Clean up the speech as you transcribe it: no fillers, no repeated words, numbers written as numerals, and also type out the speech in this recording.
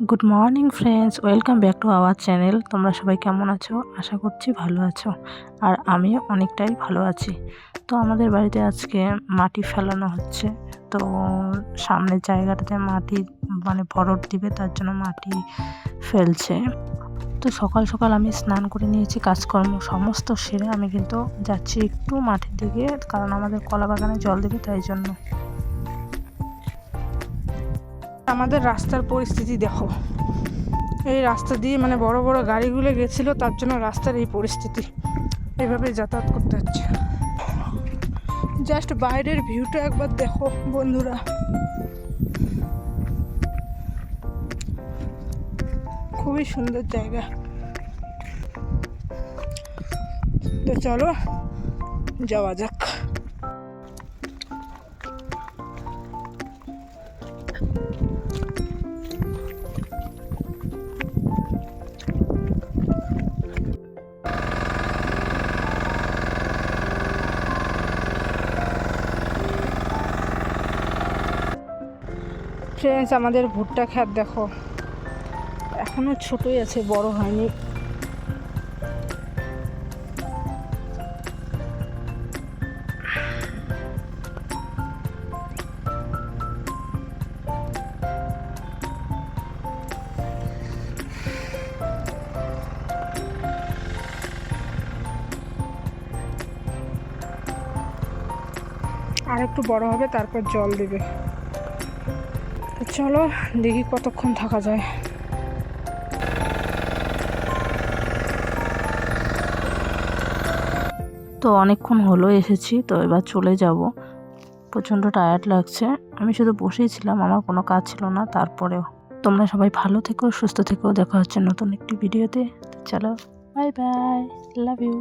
Good morning friends, welcome back to our channel. তোমরা সবাই কেমন আছো? আশা করছি ভালো আছো, আর আমিও অনেকটাই ভালো আছি। তো আমাদের বাড়িতে আজকে মাটি ফেলানো হচ্ছে। তো সামনের জায়গাটাতে মাটি ভরট দিবে, তার জন্য মাটি ফেলছে। তো সকাল সকাল আমি স্নান করে নিয়েছি, কাজকর্ম সমস্ত সেরে আমি কিন্তু যাচ্ছি একটু মাঠের দিকে, কারণ আমাদের কলা বাগানে জল দেবে, তাই জন্য। আমাদের রাস্তার পরিস্থিতি দেখো, এই রাস্তা দিয়ে বড় বড় গাড়িগুলো গেছিল, তার জন্য রাস্তার এই পরিস্থিতি, এইভাবে যাতায়াত করতে হচ্ছে। জাস্ট বাইরের ভিউটা একবার দেখো বন্ধুরা, খুবই সুন্দর জায়গা। তো চলো যাওয়া যাক। ফ্রেন্ডস, আমাদের ভুট্টা ক্ষেত দেখো, এখনো ছোটই আছে, বড় হয়নি। আর একটু বড় হবে, তারপর জল দেবে। চলো দেখি কতক্ষণ থাকা যায়। তো অনেকক্ষণ হলো এসেছি, তো এবার চলে যাব। প্রচণ্ড টায়ার্ড লাগছে, আমি শুধু বসেই ছিলাম, আমার কোনো কাজ ছিল না। তারপরেও তোমরা সবাই ভালো থেকো, সুস্থ থেকো। দেখা হচ্ছে নতুন একটি ভিডিওতে। চলো, বাই বাই, লাভ ইউ।